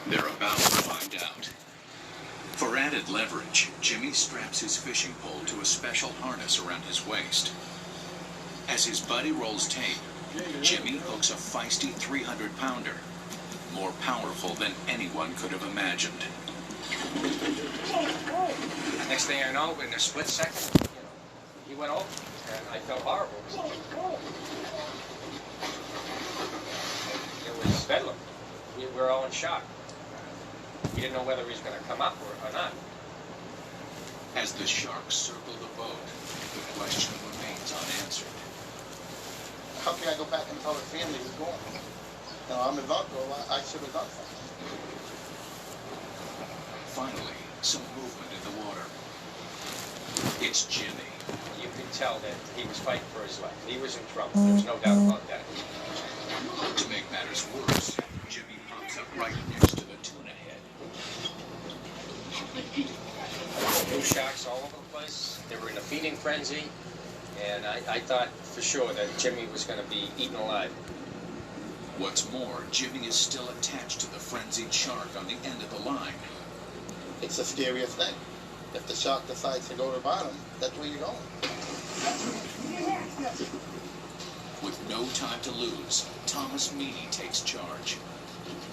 They're about to find out. For added leverage, Jimmy straps his fishing pole to a special harness around his waist. As his buddy rolls tape, Jimmy hooks a feisty 300-pounder, more powerful than anyone could have imagined. Next thing I know, in a split second, he went over, and I felt horrible. It was bedlam. We were all in shock. We didn't know whether he was going to come up or not. As the sharks circle the boat, the question remains unanswered. How can I go back and tell the family who's going? No, I'm an uncle. I should have done something. Finally, some movement in the water. It's Jimmy. You could tell that he was fighting for his life. He was in trouble. There's no doubt about that. To make matters worse, Jimmy pops up right next to the tuna head. New sharks all over the place. They were in a feeding frenzy, and I thought for sure that Jimmy was going to be eaten alive. What's more, Jimmy is still attached to the frenzied shark on the end of the line. It's the scariest thing. If the shark decides to go to the bottom, that's where you're going. With no time to lose, Thomas Meany takes charge.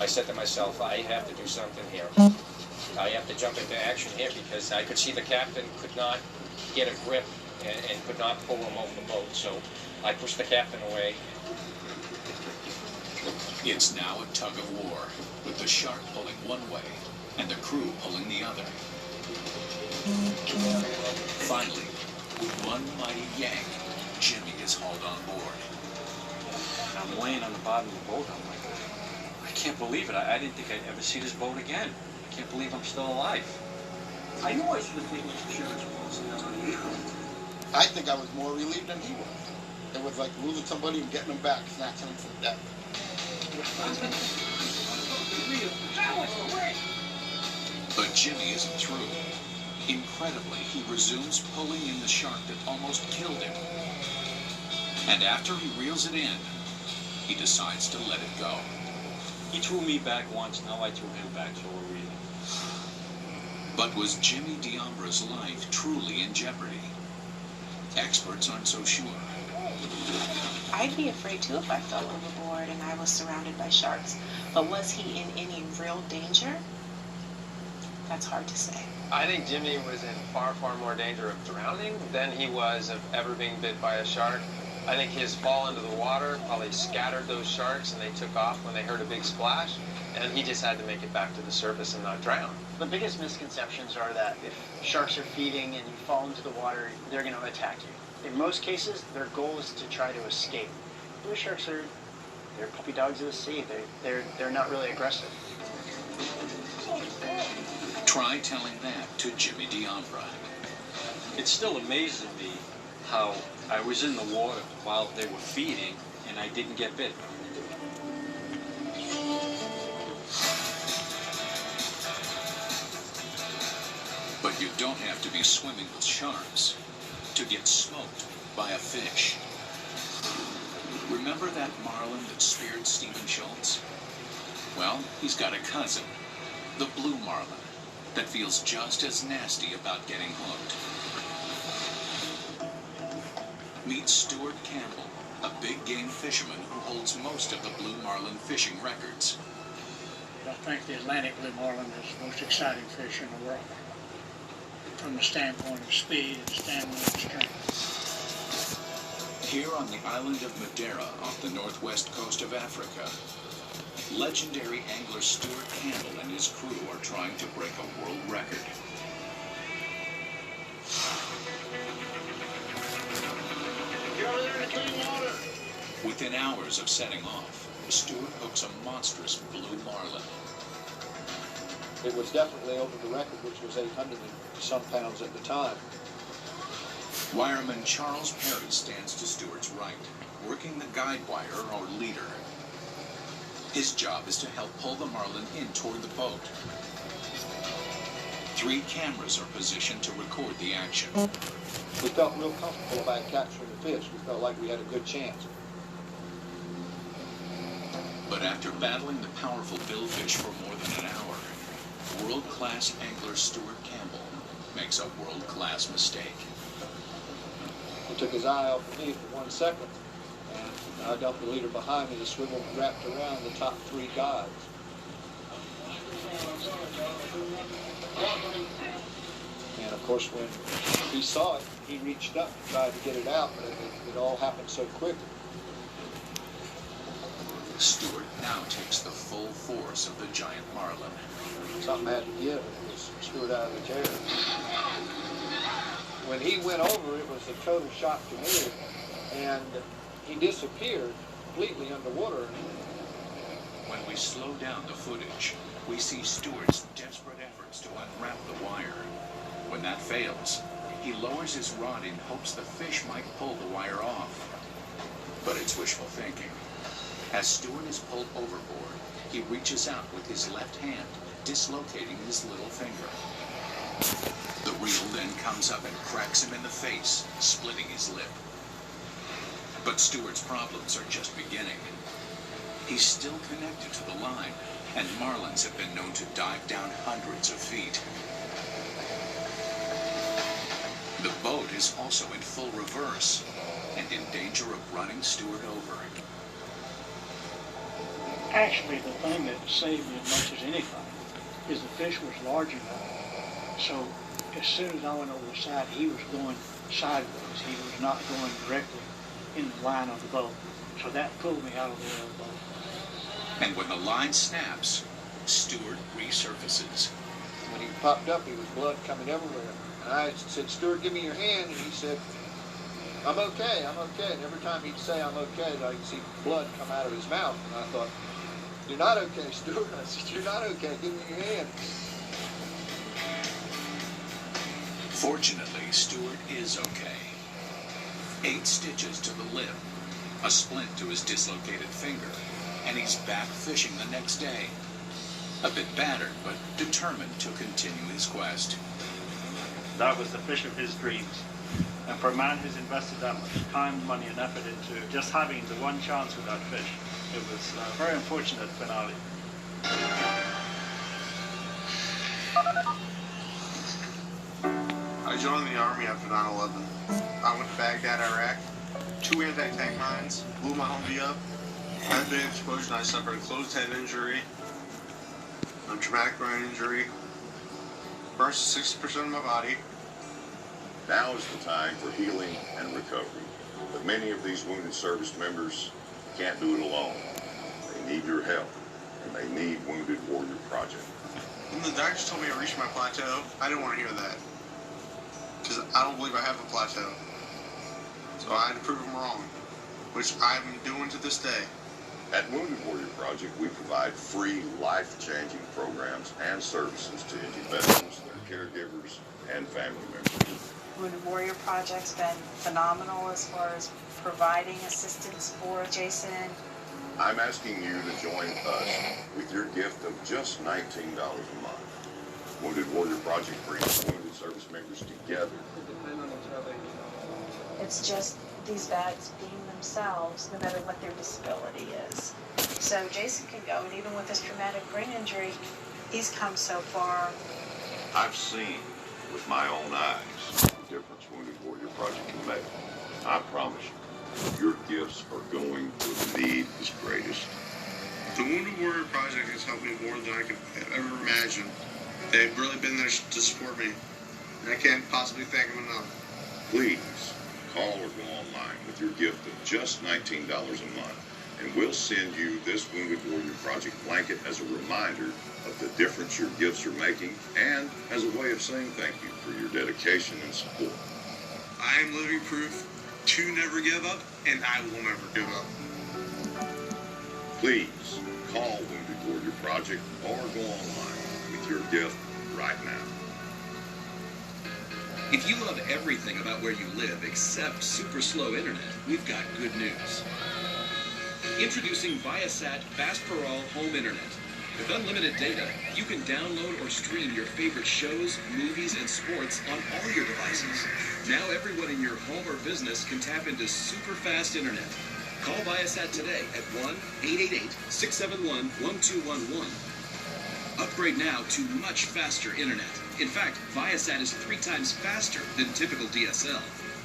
I said to myself, I have to do something here. I have to jump into action here because I could see the captain could not get a grip and could not pull him over the boat. So I pushed the captain away. It's now a tug of war, with the shark pulling one way and the crew pulling the other. Finally, with one mighty yank, Jimmy is hauled on board. I'm laying on the bottom of the boat. I'm like, I can't believe it. I didn't think I'd ever see this boat again. I can't believe I'm still alive. I know I should have taken insurance policy. I think I was more relieved than he was. It was like losing somebody and getting them back, snatching them from death. But Jimmy isn't through. Incredibly, he resumes pulling in the shark that almost killed him. And after he reels it in, he decides to let it go. He threw me back once, now I threw him back, so we're reeling. But was Jimmy D'Ambra's life truly in jeopardy? Experts aren't so sure. I'd be afraid too if I fell overboard and I was surrounded by sharks. But was he in any real danger? That's hard to say. I think Jimmy was in far, far more danger of drowning than he was of ever being bit by a shark. I think his fall into the water probably scattered those sharks and they took off when they heard a big splash, and he just had to make it back to the surface and not drown. The biggest misconceptions are that if sharks are feeding and you fall into the water, they're going to attack you. In most cases, their goal is to try to escape. Blue sharks they're puppy dogs of the sea. They're not really aggressive. Try telling that to Jimmy D'Ambra. It still amazes me how I was in the water while they were feeding and I didn't get bit. But you don't have to be swimming with sharks to get smoked by a fish. Remember that marlin that speared Stephen Schultz? Well, he's got a cousin, the blue marlin, that feels just as nasty about getting hooked. Meet Stuart Campbell, a big game fisherman who holds most of the blue marlin fishing records. I think the Atlantic blue marlin is the most exciting fish in the world, from the standpoint of speed and stamina and strength. Here on the island of Madeira off the northwest coast of Africa, legendary angler Stuart Campbell and his crew are trying to break a world record. Within hours of setting off, Stuart hooks a monstrous blue marlin. It was definitely over the record, which was 800 and some pounds at the time. Wireman Charles Perry stands to Stuart's right, working the guide wire or leader. His job is to help pull the marlin in toward the boat. 3 cameras are positioned to record the action. We felt real comfortable about capturing the fish. We felt like we had a good chance. But But after battling the powerful billfish for more than an hour, world-class angler Stuart Campbell makes a world-class mistake. He took his eye off of me for 1 second, and I dumped the leader behind me. The swivel wrapped around the top 3 guides. And of course, when he saw it, he reached up and tried to get it out, but it all happened so quick. Stuart now takes the full force of the giant marlin. Something had to give, and it was Stuart out of the chair. When he went over, it was a total shock to me, and he disappeared completely underwater. When we slow down the footage, we see Stuart's desperate efforts to unwrap the wire. When that fails, he lowers his rod in hopes the fish might pull the wire off. But it's wishful thinking. As Stuart is pulled overboard, he reaches out with his left hand, dislocating his little finger. The reel then comes up and cracks him in the face, splitting his lip. But Stuart's problems are just beginning. He's still connected to the line, and marlins have been known to dive down hundreds of feet. The boat is also in full reverse and in danger of running Stuart over. Actually, the thing that saved me as much as anything is the fish was large enough. So as soon as I went over the side, he was going sideways. He was not going directly in the line of the boat. So that pulled me out of the boat. And when the line snaps, Stuart resurfaces. When he popped up, he was blood coming everywhere. And I said, "Stuart, give me your hand." And he said, I'm okay. And every time he'd say, "I'm okay," I could see blood come out of his mouth. And I thought, "You're not okay, Stuart." I said, "You're not okay. Give me your hand." Fortunately, Stuart is okay. 8 stitches to the lip, a splint to his dislocated finger, and he's back fishing the next day. A bit battered, but determined to continue his quest. That was the fish of his dreams. And for a man who's invested that much time, money, and effort into just having the one chance with that fish, it was a very unfortunate finale. I joined the Army after 9/11. I went to Baghdad, Iraq. 2 anti-tank mines, blew my Humvee up. At the explosion, I suffered a closed head injury, a traumatic brain injury, burns 60% of my body. Now is the time for healing and recovery. But many of these wounded service members can't do it alone. They need your help, and they need Wounded Warrior Project. When the doctors told me I reached my plateau, I didn't want to hear that. Because I don't believe I have a plateau. So I had to prove them wrong, which I'm doing to this day. At Wounded Warrior Project, we provide free, life-changing programs and services to injured veterans, their caregivers, and family members. Wounded Warrior Project's been phenomenal as far as providing assistance for Jason. I'm asking you to join us with your gift of just $19 a month. Wounded Warrior Project brings wounded service members together. It's just these vets being themselves, no matter what their disability is. So Jason can go, and even with his traumatic brain injury, he's come so far. I've seen with my own eyes the difference Wounded Warrior Project can make. I promise you, your gifts are going where the need is greatest. The Wounded Warrior Project has helped me more than I could ever imagine. They've really been there to support me, and I can't possibly thank them enough. Please call or go online with your gift of just $19 a month, and we'll send you this Wounded Warrior Project blanket as a reminder of the difference your gifts are making and as a way of saying thank you for your dedication and support. I am living proof to never give up, and I will never give up. Please call Wounded Warrior Project or go online with your gift right now. If you love everything about where you live except super slow internet, we've got good news. Introducing Viasat Fast for All Home Internet. With unlimited data, you can download or stream your favorite shows, movies, and sports on all your devices. Now everyone in your home or business can tap into super fast internet. Call Viasat today at 1-888-671-1211. Upgrade now to much faster internet. In fact, Viasat is 3 times faster than typical DSL.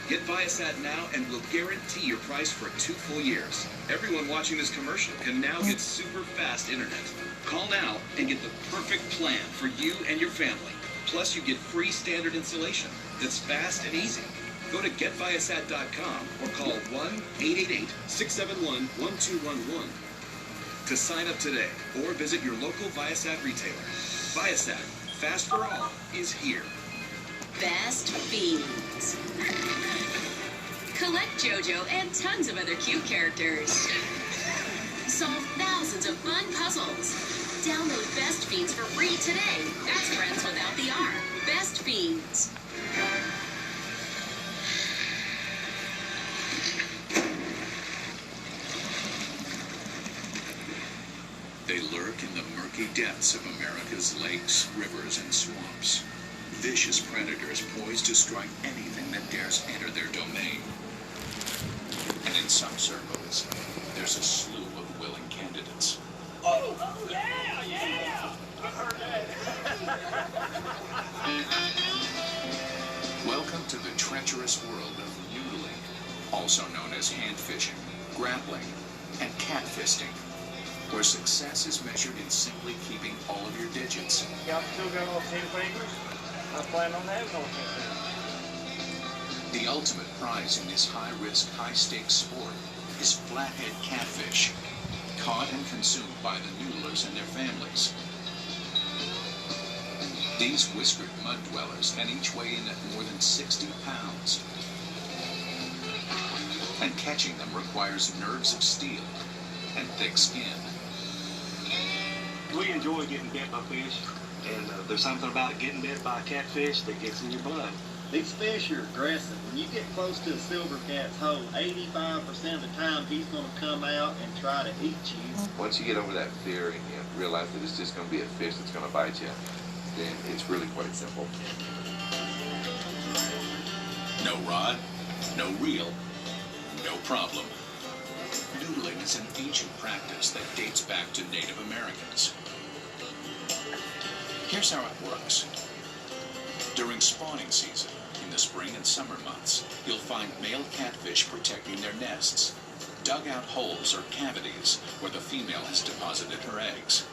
Get Viasat now and we'll guarantee your price for 2 full years. Everyone watching this commercial can now get super fast internet. Call now and get the perfect plan for you and your family. Plus, you get free standard installation that's fast and easy. Go to getviasat.com or call 1-888-671-1211 to sign up today or visit your local Viasat retailer. Viasat, fast for all, is here. Best Fiends. Collect JoJo and tons of other cute characters. Solve thousands of fun puzzles. Download Best Fiends for free today. That's friends without the R. Best Fiends. They lurk in the murky depths of America's lakes, rivers, and swamps. Vicious predators poised to strike anything that dares enter their domain. And in some circles, there's a slew of willing candidates. Oh yeah, yeah! I've heard that. Welcome to the treacherous world of noodling, also known as hand fishing, grappling, and catfisting, where success is measured in simply keeping all of your digits. Y'all still got all 10 fingers? I plan on having all 10 fingers. The ultimate prize in this high-risk, high-stakes sport is flathead catfish, caught and consumed by the noodlers and their families. These whiskered mud dwellers can each weigh in at more than 60 pounds. And catching them requires nerves of steel and thick skin. We enjoy getting bit by fish, and there's something about getting bit by a catfish that gets in your blood. These fish are aggressive. When you get close to a silver cat's hole, 85% of the time he's going to come out and try to eat you. Once you get over that fear and you realize that it's just going to be a fish that's going to bite you, then it's really quite simple. No rod, no reel, no problem. Noodling is an ancient practice that dates back to Native Americans. Here's how it works. During spawning season, in the spring and summer months, you'll find male catfish protecting their nests, dug out holes or cavities where the female has deposited her eggs.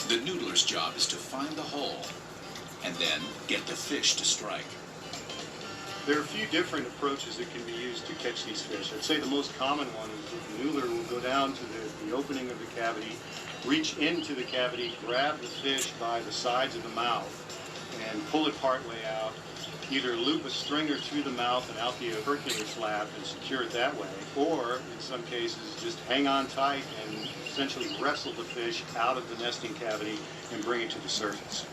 The noodler's job is to find the hole and then get the fish to strike. There are a few different approaches that can be used to catch these fish. I'd say the most common one is that the noodler will go down to the opening of the cavity, reach into the cavity, grab the fish by the sides of the mouth, and pull it partway out, either loop a stringer through the mouth and out the opercular flap and secure it that way, or in some cases just hang on tight and essentially wrestle the fish out of the nesting cavity and bring it to the surface.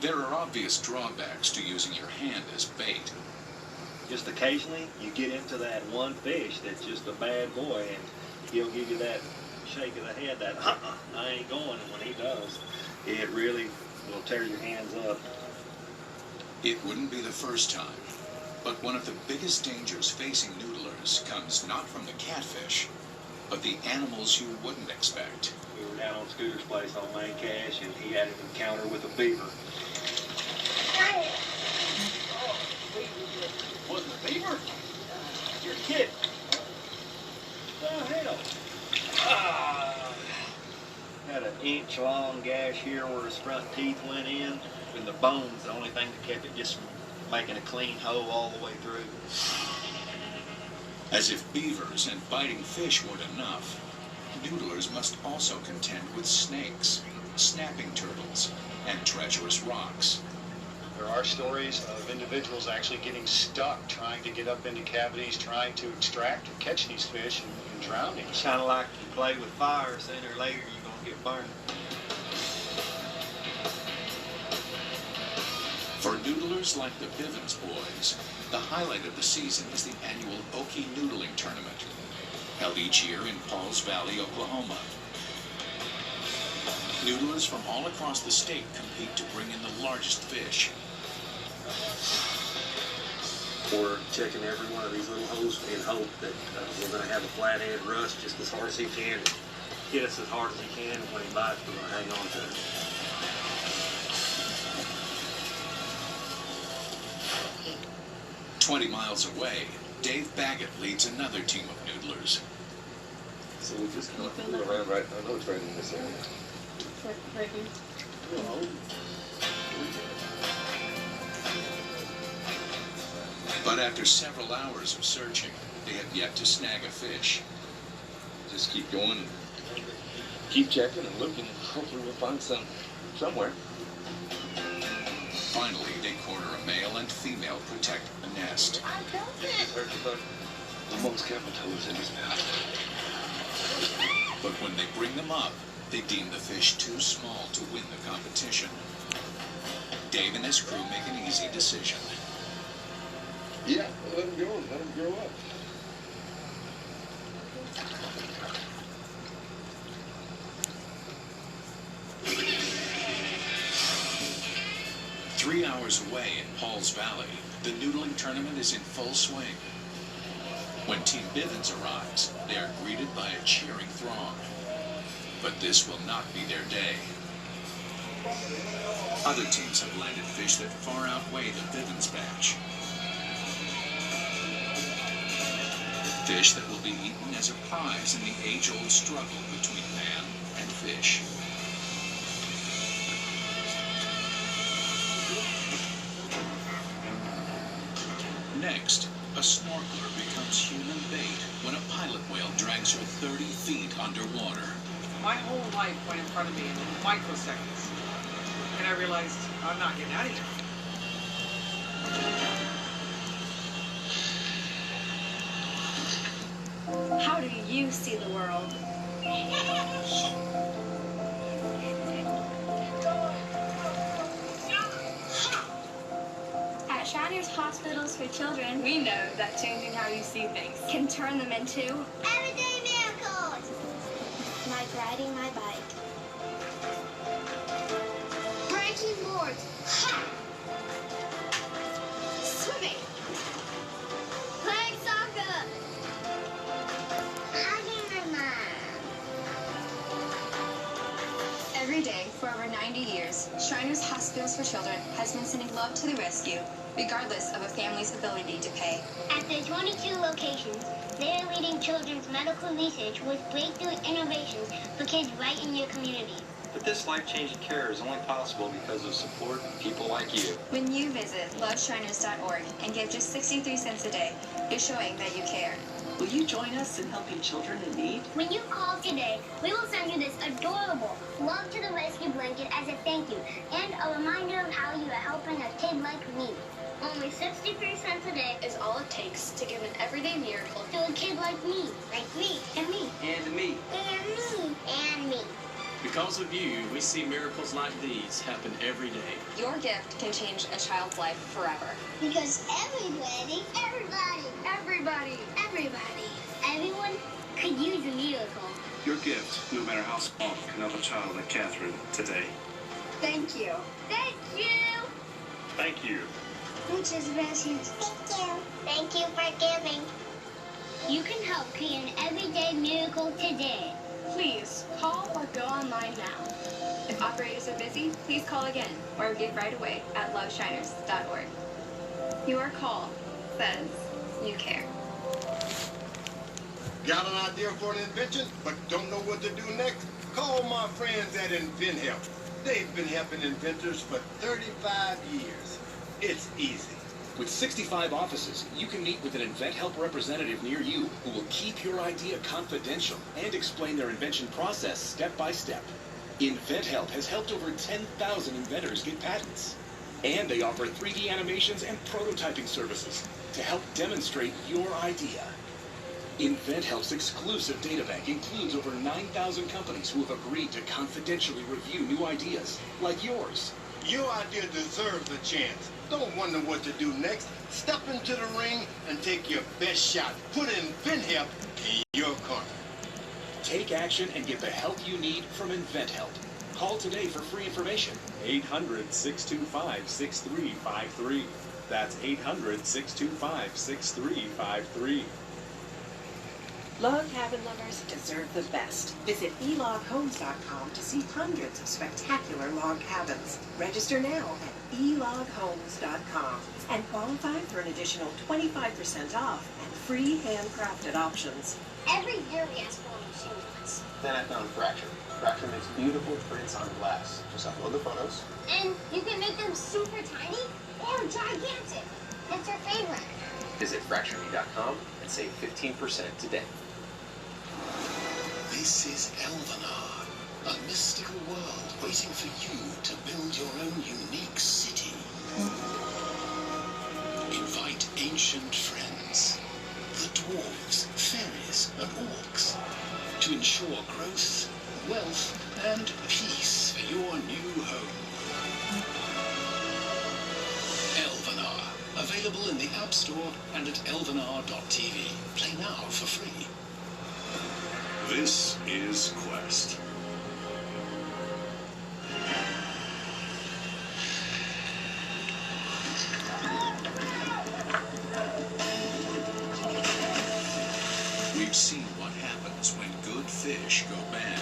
There are obvious drawbacks to using your hand as bait. Just occasionally you get into that one fish that's just a bad boy, and he'll give you that shake of the head, that I ain't going, and when he does, it really will tear your hands up. It wouldn't be the first time, but one of the biggest dangers facing noodlers comes not from the catfish, but the animals you wouldn't expect. We were down on Scooter's place on Main Cache, and he had an encounter with a beaver. Wasn't a beaver? You're kidding. Oh, hell. Had an inch-long gash here where his front teeth went in, and the bone's the only thing that kept it just from making a clean hole all the way through. As if beavers and biting fish weren't enough, noodlers must also contend with snakes, snapping turtles, and treacherous rocks. There are stories of individuals actually getting stuck trying to get up into cavities, trying to extract or catch these fish and drowning. It's kind of like you play with fire, sooner or later you're going to get burned. For noodlers like the Bivens boys, the highlight of the season is the annual Okie Noodling Tournament, held each year in Pauls Valley, Oklahoma. Noodlers from all across the state compete to bring in the largest fish. We're checking every one of these little holes in hope that we're going to have a flathead rust just as hard as he can. Hit us as hard as he can. When he bites, we're going to hang on to him. 20 miles away, Dave Baggett leads another team of noodlers. So we just kind of flew around right. I know it's right in this area. Right here. Well, But after several hours of searching, they have yet to snag a fish. just keep going, keep checking and looking, and hopefully we'll find some somewhere. Finally, they corner a male and female protect the nest. Almost kept my toes in his mouth. But when they bring them up, they deem the fish too small to win the competition. Dave and his crew make an easy decision. Yeah, let him go and let him grow up. Three hours away in Paul's Valley, the noodling tournament is in full swing. When Team Bivens arrives, they are greeted by a cheering throng. But this will not be their day. Other teams have landed fish that far outweigh the Bivens batch. Fish that will be eaten as a prize in the age-old struggle between man and fish. Next, a snorkeler becomes human bait when a pilot whale drags her 30 feet underwater. My whole life went in front of me in microseconds, and I realized I'm not getting out of here. How do you see the world? At Shriners Hospitals for Children, we know that changing how you see things can turn them into everyday miracles. Like riding my bike. Breaking boards. Swimming. Playing soccer. Hugging my mom. Every day for over 90 years, Shriners Hospitals for Children has been sending love to the rescue, regardless of a family's ability to pay. At their 22 locations, they are leading children's medical research with breakthrough innovations for kids right in your community. But this life-changing care is only possible because of support of people like you. When you visit loveshriners.org and give just 63 cents a day, you're showing that you care. Will you join us in helping children in need? When you call today, we will send you this adorable Love to the Rescue blanket as a thank you and a reminder of how you are helping a kid like me. Only 63 cents a day is all it takes to give an everyday miracle to a kid like me, and me. And me. And me. And me. Because of you, we see miracles like these happen every day. Your gift can change a child's life forever. Because everybody, everyone could use a miracle. Your gift, no matter how small, can help a child like Catherine today. Thank you. Thank you. Thank you. Muchas gracias. Thank you. Thank you for giving. You can help create an everyday miracle today. Please, call or go online now. If operators are busy, please call again or give right away at loveshiners.org. Your call says you care. Got an idea for an invention, but don't know what to do next? Call my friends at InventHelp. They've been helping inventors for 35 years. It's easy. With 65 offices, you can meet with an InventHelp representative near you who will keep your idea confidential and explain their invention process step by step. InventHelp has helped over 10,000 inventors get patents. And they offer 3D animations and prototyping services to help demonstrate your idea. InventHelp's exclusive databank includes over 9,000 companies who have agreed to confidentially review new ideas, like yours. Your idea deserves a chance. Don't wonder what to do next. Step into the ring and take your best shot. Put InventHelp in your corner. Take action and get the help you need from InventHelp. Call today for free information. 800-625-6353. That's 800-625-6353. Log cabin lovers deserve the best. Visit eloghomes.com to see hundreds of spectacular log cabins. Register now at eloghomes.com and qualify for an additional 25% off and free handcrafted options. Every year we ask for a machine once. Then I found Fracture. Fracture makes beautiful prints on glass. Just upload the photos. And you can make them super tiny or gigantic. What's your favorite? Visit fractureme.com and save 15% today. This is Elvenar, a mystical world waiting for you to build your own unique city. Invite ancient friends, the dwarves, fairies, and orcs, to ensure growth, wealth, and peace for your new home. Elvenar, available in the App Store and at elvenar.tv. Play now for free. This is Quest. We've seen what happens when good fish go bad.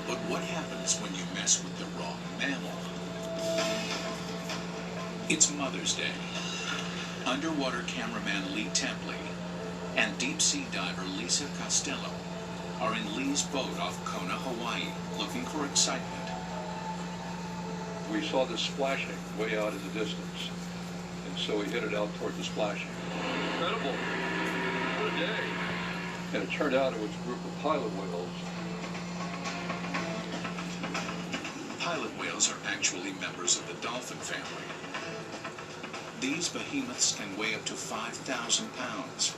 But what happens when you mess with the wrong mammal? It's Mother's Day. Underwater cameraman Lee Templey and deep-sea diver Lisa Costello are in Lee's boat off Kona, Hawaii, looking for excitement. We saw this splashing way out in the distance, and so we headed out toward the splashing. Incredible. What a day. And it turned out it was a group of pilot whales. Pilot whales are actually members of the dolphin family. These behemoths can weigh up to 5,000 pounds.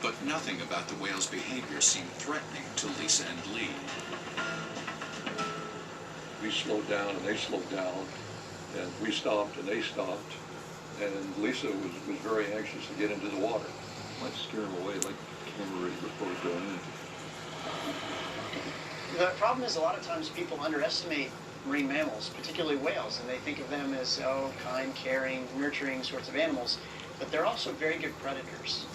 But nothing about the whale's behavior seemed threatening to Lisa and Lee. We slowed down and they slowed down, and we stopped and they stopped, and Lisa was very anxious to get into the water. Might scare them away, like camera ready before going in. The problem is a lot of times people underestimate marine mammals, particularly whales, and they think of them as kind, caring, nurturing sorts of animals, but they're also very good predators.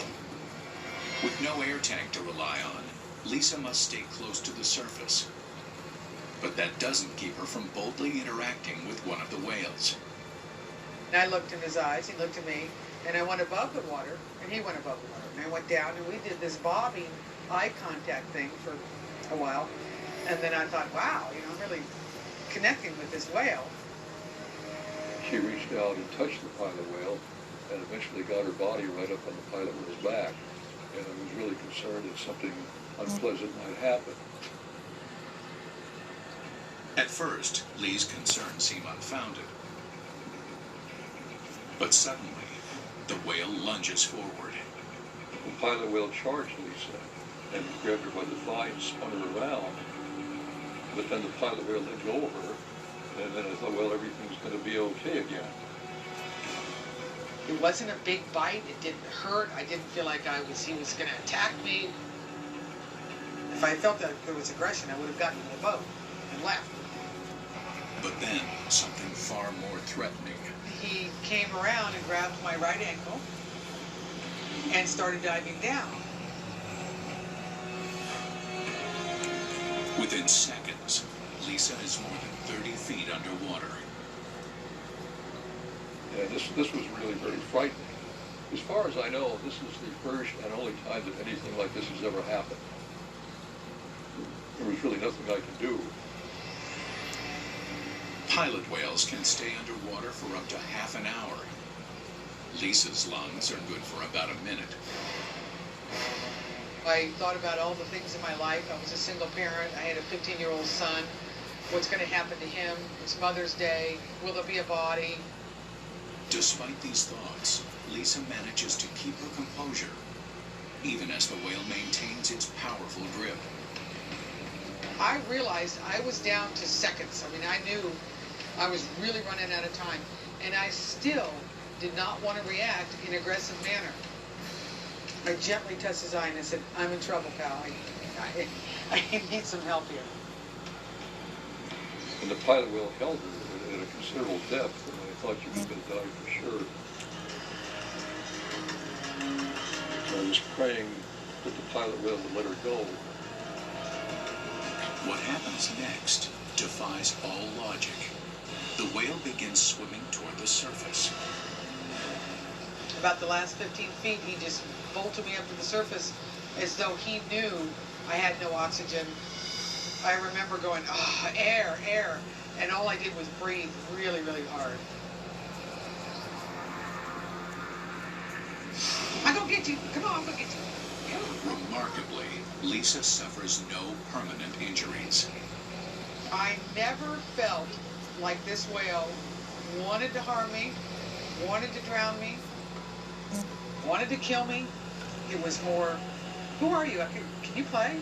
With no air tank to rely on, Lisa must stay close to the surface. But that doesn't keep her from boldly interacting with one of the whales. And I looked in his eyes, he looked at me, and I went above the water, and he went above the water. And I went down, and we did this bobbing eye contact thing for a while. And then I thought, wow, I'm really connecting with this whale. She reached out and touched the pilot whale, and eventually got her body right up on the pilot whale's back. And I was really concerned that something unpleasant might happen. At first, Lee's concerns seem unfounded. But suddenly, the whale lunges forward. The pilot whale charged Lisa and grabbed her by the thigh and spun her around. But then the pilot whale let go of her, and then I thought, well, everything's going to be okay again. It wasn't a big bite. It didn't hurt. I didn't feel like he was going to attack me. If I felt that there was aggression, I would have gotten in the boat and left. But then, something far more threatening. He came around and grabbed my right ankle and started diving down. Within seconds, Lisa is more than 30 feet underwater. Yeah, this was really very frightening. As far as I know, this is the first and only time that anything like this has ever happened. There was really nothing I could do. Pilot whales can stay underwater for up to half an hour. Lisa's lungs are good for about a minute. I thought about all the things in my life. I was a single parent. I had a 15-year-old son. What's going to happen to him? It's Mother's Day. Will there be a body? Despite these thoughts, Lisa manages to keep her composure, even as the whale maintains its powerful grip. I realized I was down to seconds. I mean, I knew I was really running out of time, and I still did not want to react in an aggressive manner. I gently touched his eye and I said, I'm in trouble, pal. I need some help here. And the pilot whale held her at a considerable depth, and thought you were going to die for sure. So I was praying that the pilot whale would let her go. What happens next defies all logic. The whale begins swimming toward the surface. About the last 15 feet, he just bolted me up to the surface as though he knew I had no oxygen. I remember going, oh, air, air. And all I did was breathe really, really hard. I'm going to get you. Come on, I'm going to get you. Remarkably, Lisa suffers no permanent injuries. I never felt like this whale wanted to harm me, wanted to drown me, wanted to kill me. It was more, who are you? Can you play?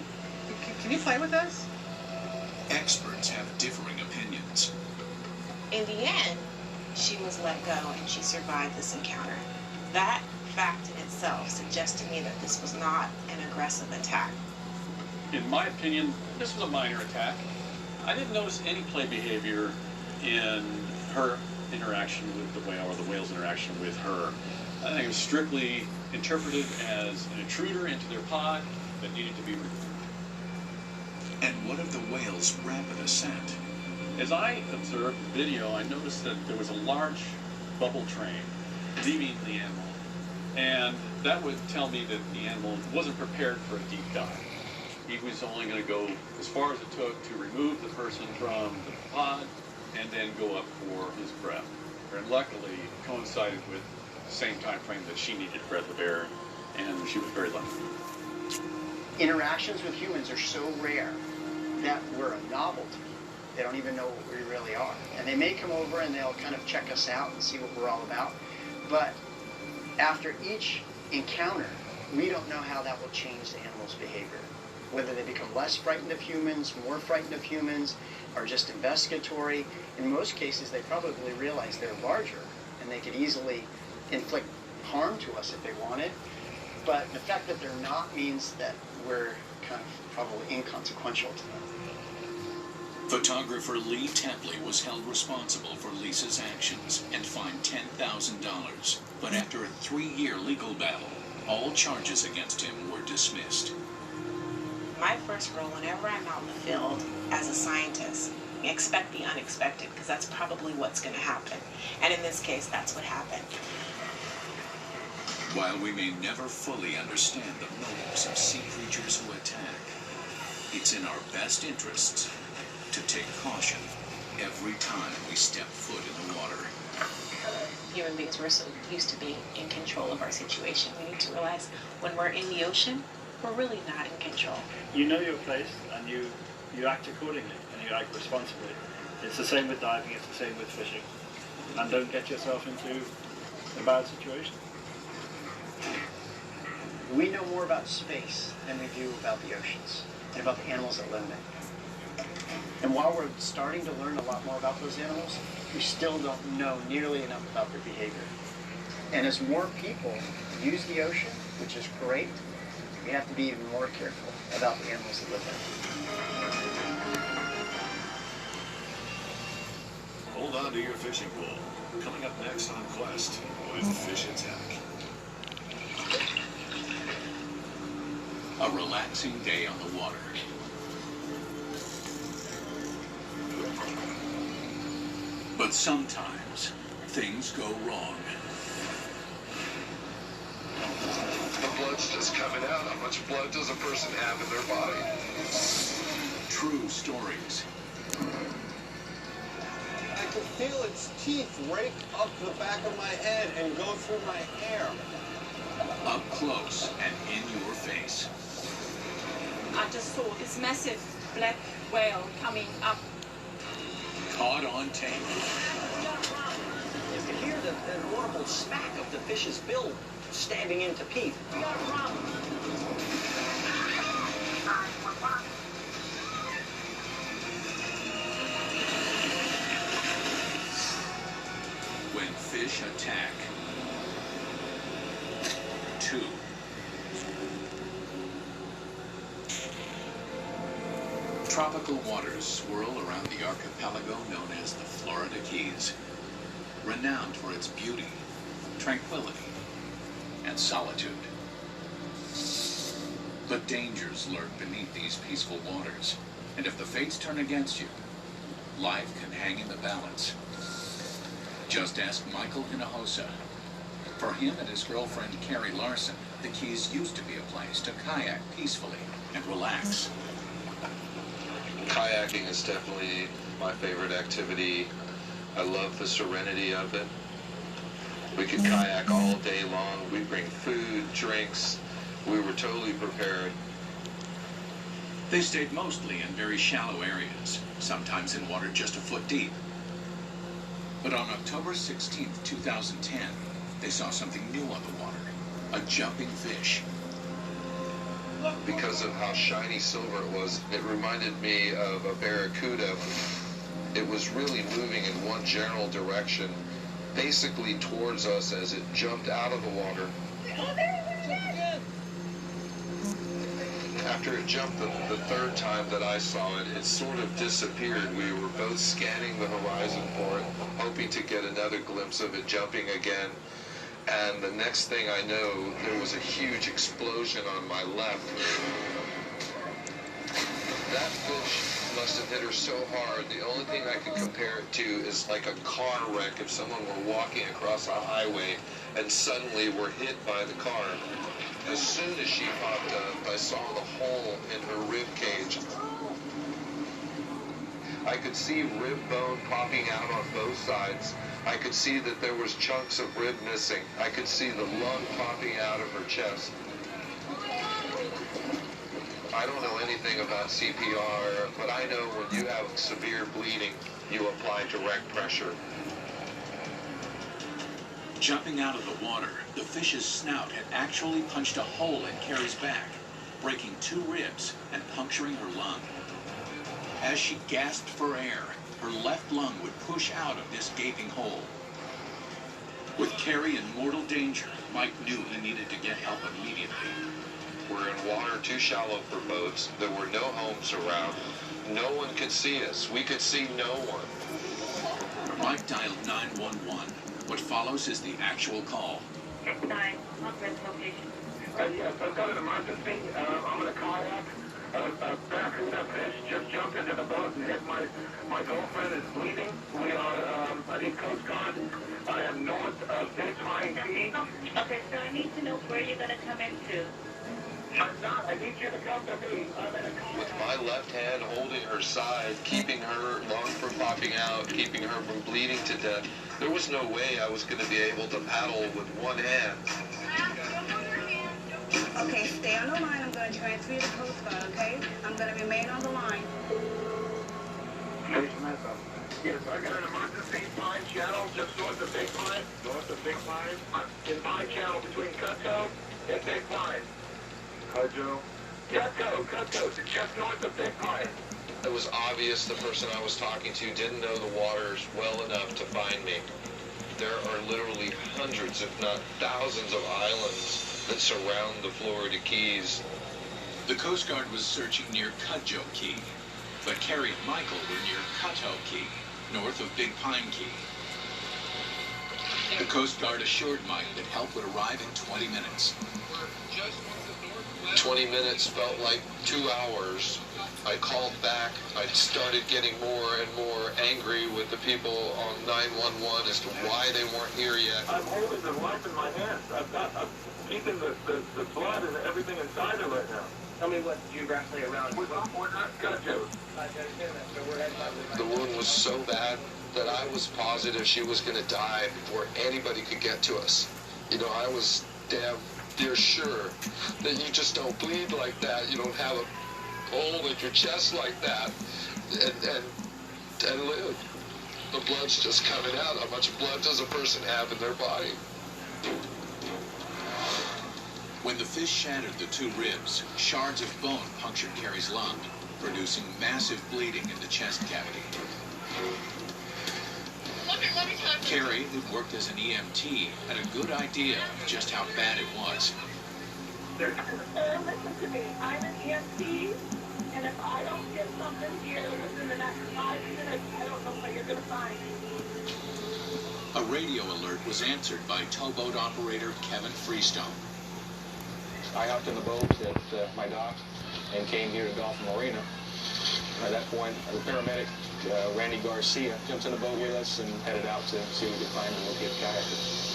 Can you play with us? Experts have differing opinions. In the end, she was let go and she survived this encounter. That fact in itself suggests to me that this was not an aggressive attack. In my opinion, this was a minor attack. I didn't notice any play behavior in her interaction with the whale or the whale's interaction with her. I think it was strictly interpreted as an intruder into their pod that needed to be removed. And what of the whale's rapid ascent? As I observed the video, I noticed that there was a large bubble train leaving the animal. And that would tell me that the animal wasn't prepared for a deep dive. He was only going to go as far as it took to remove the person from the pod and then go up for his breath. And luckily, it coincided with the same time frame that she needed a breath of air, and she was very lucky. Interactions with humans are so rare that we're a novelty. They don't even know what we really are. And they may come over and they'll kind of check us out and see what we're all about. But after each encounter, we don't know how that will change the animal's behavior. Whether they become less frightened of humans, more frightened of humans, or just investigatory. In most cases, they probably realize they're larger and they could easily inflict harm to us if they wanted. But the fact that they're not means that we're kind of probably inconsequential to them. Photographer Lee Tapley was held responsible for Lisa's actions and fined $10,000. But after a 3-year legal battle, all charges against him were dismissed. My first role, whenever I'm out in the field as a scientist, expect the unexpected, because that's probably what's going to happen. And in this case, that's what happened. While we may never fully understand the motives of sea creatures who attack, it's in our best interests to take caution every time we step foot in the water. Human beings, we're so used to being in control of our situation. We need to realize when we're in the ocean, we're really not in control. You know your place and you act accordingly and you act responsibly. It's the same with diving, it's the same with fishing. And don't get yourself into a bad situation. We know more about space than we do about the oceans and about the animals that live in it. And while we're starting to learn a lot more about those animals, we still don't know nearly enough about their behavior. And as more people use the ocean, which is great, we have to be even more careful about the animals that live there. Hold on to your fishing pole. Coming up next on Quest with Fish Attack. A relaxing day on the water. But sometimes things go wrong. The blood's just coming out. How much blood does a person have in their body? True stories. I could feel its teeth rake up the back of my head and go through my hair. Up close and in your face. I just saw this massive black whale coming up. Caught on tape. You could hear the audible smack of the fish's bill stabbing into Pete. When fish attack. 2. Tropical waters swirl around the archipelago known as the Florida Keys. renowned for its beauty, tranquility, and solitude. But dangers lurk beneath these peaceful waters, and if the fates turn against you, life can hang in the balance. Just ask Michael Hinojosa. For him and his girlfriend Carrie Larson, the Keys used to be a place to kayak peacefully and relax. Kayaking is definitely my favorite activity. I love the serenity of it. We could kayak all day long. We bring food, drinks. We were totally prepared. They stayed mostly in very shallow areas, sometimes in water just a foot deep. But on October 16, 2010, they saw something new on the water, a jumping fish. Because of how shiny silver it was, it reminded me of a barracuda. It was really moving in one general direction, basically towards us as it jumped out of the water. After it jumped the third time that I saw it, it sort of disappeared. We were both scanning the horizon for it, hoping to get another glimpse of it jumping again. And the next thing I know, there was a huge explosion on my left. That fish must have hit her so hard. The only thing I could compare it to is like a car wreck if someone were walking across a highway and suddenly were hit by the car. As soon as she popped up, I saw the hole in her rib cage. I could see rib bone popping out on both sides. I could see that there was chunks of rib missing. I could see the lung popping out of her chest. I don't know anything about CPR, but I know when you have severe bleeding, you apply direct pressure. Jumping out of the water, the fish's snout had actually punched a hole in Carrie's back, breaking 2 ribs and puncturing her lung. As she gasped for air, her left lung would push out of this gaping hole. With Carrie in mortal danger, Mike knew he needed to get help immediately. We're in water too shallow for boats. There were no homes around. No one could see us. We could see no one. Mike dialed 911. What follows is the actual call. It's 9, Omlet location. Yes, I've got an emergency. I'm in a kayak. A barracuda fish just jumped into the boat and hit my girlfriend is bleeding. We are at East Coast Guard. I am north of Big Pine Key. Okay, so I need to know where you're going to come into. I'm not. I need you to come to me. I'm in a kayak. With my left hand holding her side, keeping her lung from popping out, keeping her from bleeding to death, there was no way I was going to be able to paddle with one hand. Okay, stay on the line. I'm going to transfer you to Coast Guard, okay? I'm going to remain on the line. Yes, I got an emergency Pine Channel just north of Big Pine. North of Big Pine? In Pine Channel between Cutco and Big Pine. Cutco? Cutco, just north of Big Pine. It was obvious the person I was talking to didn't know the waters well enough to find me. There are literally hundreds, if not thousands, of islands that surround the Florida Keys. The Coast Guard was searching near Cudjoe Key, but Carrie and Michael were near Cutco Key, north of Big Pine Key. The Coast Guard assured Mike that help would arrive in 20 minutes. 20 minutes felt like 2 hours. I called back. I started getting more and more angry with the people on 911 as to why they weren't here yet. I'm holding the life in my hands. I'm keeping the blood and everything inside her right now. Tell me what geographically around. We're not Cutco. The wound was so bad that I was positive she was going to die before anybody could get to us. You know, I was damn near sure that you just don't bleed like that. You don't have a hole in your chest like that and live. The blood's just coming out. How much blood does a person have in their body? When the fish shattered the 2 ribs, shards of bone punctured Carrie's lung, producing massive bleeding in the chest cavity. Carrie, who'd worked as an EMT, had a good idea of just how bad it was. Listen to me. I'm an EMT, and if I don't get something here within the next 5 minutes, I don't know what you're going to find. A radio alert was answered by towboat operator Kevin Freestone. I hopped in the boat at my dock and came here to Dolphin Marina. At that point, the paramedic, Randy Garcia, jumped in the boat with us and headed out to see if we could find and locate the kayakers.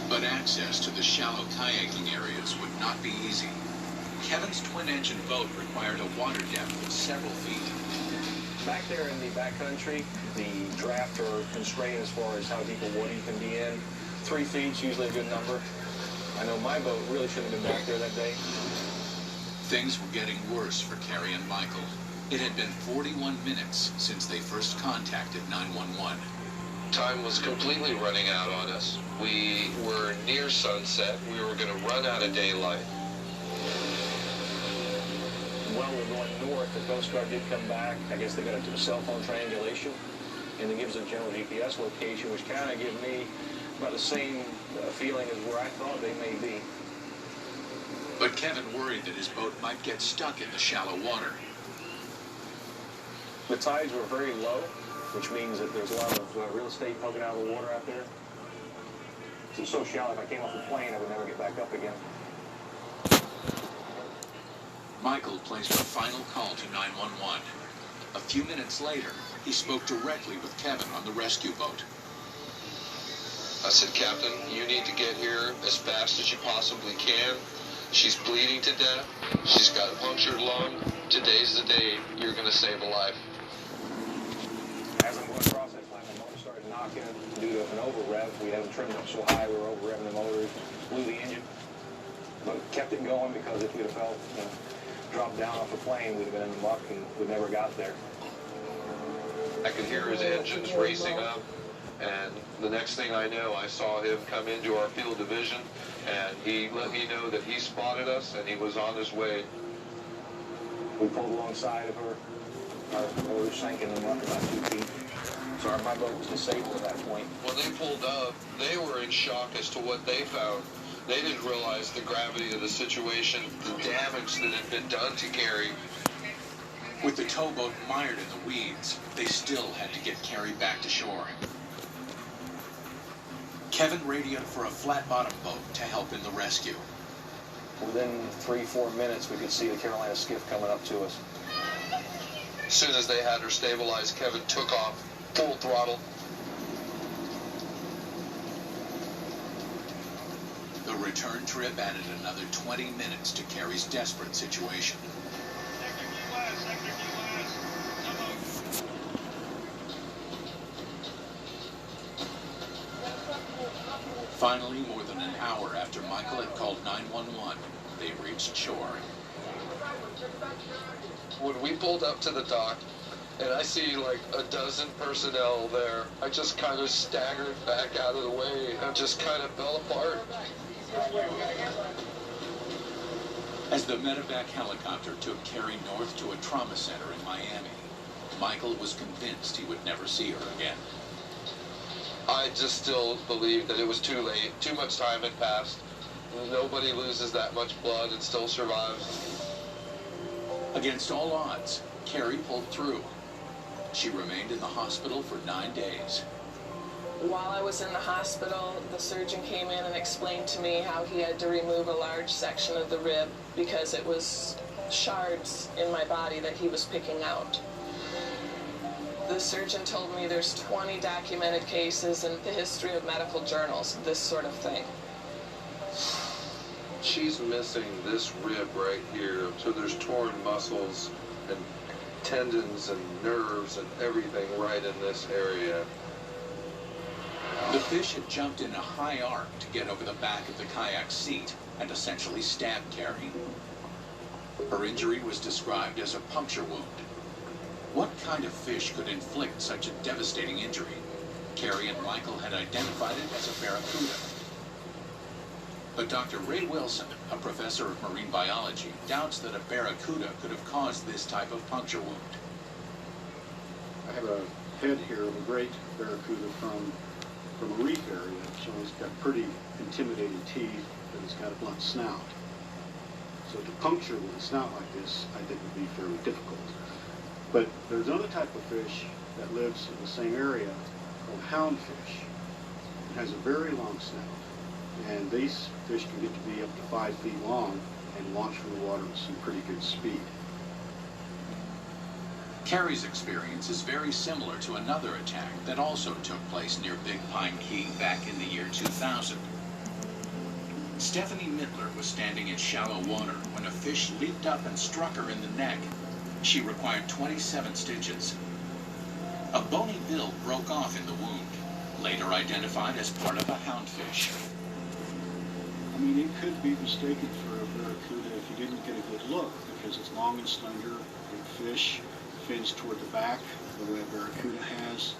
But access to the shallow kayaking areas would not be easy. Kevin's twin-engine boat required a water depth of several feet. Back there in the backcountry, the draft or constraint as far as how deep a water you can be in, 3 feet's usually a good number. I know my boat really shouldn't have been back there that day. Things were getting worse for Carrie and Michael. It had been 41 minutes since they first contacted 911. Time was completely running out on us. We were near sunset. We were going to run out of daylight. While we're going north, the Coast Guard did come back. I guess they got into the cell phone triangulation, and it gives a general GPS location, which kind of gave me about the same feeling as where I thought they may be. But Kevin worried that his boat might get stuck in the shallow water. The tides were very low, which means that there's a lot of real estate poking out of the water out there. It's so shallow, if I came off the plane, I would never get back up again. Michael placed a final call to 911. A few minutes later, he spoke directly with Kevin on the rescue boat. I said, Captain, you need to get here as fast as you possibly can. She's bleeding to death. She's got a punctured lung. Today's the day you're going to save a life. As I'm going across that line, the motor started knocking due to an over-rev. We had them trimmed up so high, we were over-revving the motors, blew the engine. But kept it going because if we'd have felt, dropped down off the plane, we'd have been in the muck and we'd never got there. I could hear his engines racing up, and the next thing I know, I saw him come into our field division, and he let me know that he spotted us and he was on his way. We pulled alongside of her. Our motor sank in the muck about 2 feet. So my boat was disabled at that point. When they pulled up, they were in shock as to what they found. They didn't realize the gravity of the situation, the damage that had been done to Carrie. With the towboat mired in the weeds, they still had to get Carrie back to shore. Kevin radioed for a flat-bottom boat to help in the rescue. Within 3-4 minutes, we could see the Carolina skiff coming up to us. As soon as they had her stabilized, Kevin took off, full throttle. The return trip added another 20 minutes to Carrie's desperate situation. Finally, more than an hour after Michael had called 911, they reached shore. When we pulled up to the dock, and I see like a dozen personnel there, I just kind of staggered back out of the way and just kind of fell apart. As the medevac helicopter took Carrie north to a trauma center in Miami, Michael was convinced he would never see her again. I just still believe that it was too late. Too much time had passed. Nobody loses that much blood and still survives. Against all odds, Carrie pulled through. She remained in the hospital for 9 days. While I was in the hospital, the surgeon came in and explained to me how he had to remove a large section of the rib because it was shards in my body that he was picking out. The surgeon told me there's 20 documented cases in the history of medical journals, this sort of thing. She's missing this rib right here, so there's torn muscles and tendons and nerves and everything right in this area. The fish had jumped in a high arc to get over the back of the kayak seat and essentially stabbed Carrie. Her injury was described as a puncture wound. What kind of fish could inflict such a devastating injury? Carrie and Michael had identified it as a barracuda. But Dr. Ray Wilson, a professor of marine biology, doubts that a barracuda could have caused this type of puncture wound. I have a head here of a great barracuda from a reef area, so it's got pretty intimidating teeth, but it's got a blunt snout. So to puncture with a snout like this, I think would be fairly difficult. But there's another type of fish that lives in the same area called houndfish. It has a very long snout, and these fish can get to be up to 5 feet long and launch from the water with some pretty good speed. Carrie's experience is very similar to another attack that also took place near Big Pine Key back in the year 2000. Stephanie Mittler was standing in shallow water when a fish leaped up and struck her in the neck. She required 27 stitches. A bony bill broke off in the wound, later identified as part of a houndfish. I mean, it could be mistaken for a barracuda if you didn't get a good look, because it's long and slender, big fish, fins toward the back, the way a barracuda has.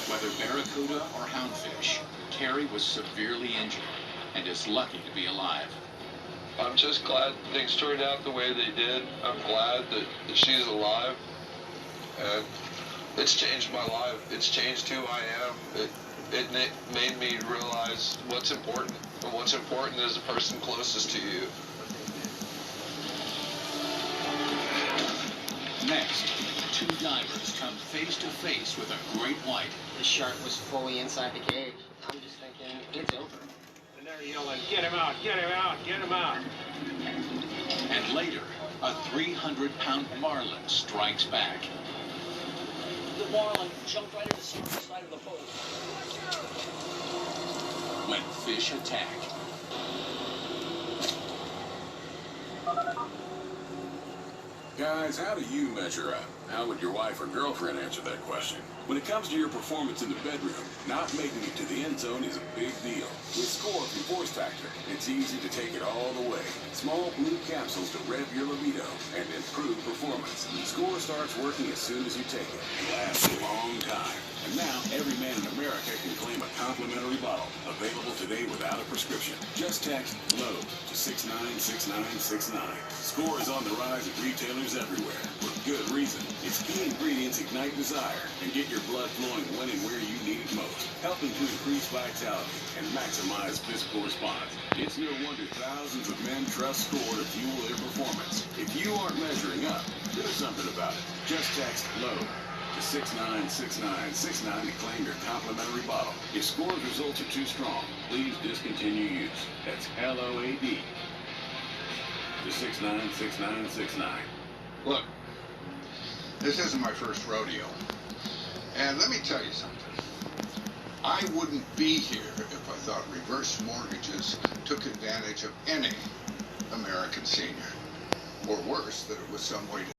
Whether barracuda or houndfish, Carrie was severely injured and is lucky to be alive. I'm just glad things turned out the way they did. I'm glad that she's alive. And it's changed my life. It's changed who I am. It made me realize what's important. And what's important is the person closest to you. Next, two divers come face to face with a great white. The shark was fully inside the cage. I'm just thinking, it's over. And they're yelling, get him out, get him out, get him out. And later, a 300-pound marlin strikes back. The marlin jumped right into the side of the boat. When fish attack. Guys, how do you measure up? How would your wife or girlfriend answer that question? When it comes to your performance in the bedroom, not making it to the end zone is a big deal. With Score from Force Factor, it's easy to take it all the way. Small blue capsules to rev your libido and improve performance. Score starts working as soon as you take it and lasts a long time. And now, every man in America can claim a complimentary bottle. Available today without a prescription. Just text LOAD to 696969. Score is on the rise at retailers everywhere. For good reason. Its key ingredients ignite desire and get your blood flowing when and where you need it most, helping to increase vitality and maximize physical response. It's no wonder thousands of men trust Score to fuel their performance. If you aren't measuring up, do something about it. Just text LOAD to 696969 to claim your complimentary bottle. If Score's results are too strong, please discontinue use. That's LOAD to 696969. Look, this isn't my first rodeo. And let me tell you something. I wouldn't be here if I thought reverse mortgages took advantage of any American senior. Or worse, that it was some way to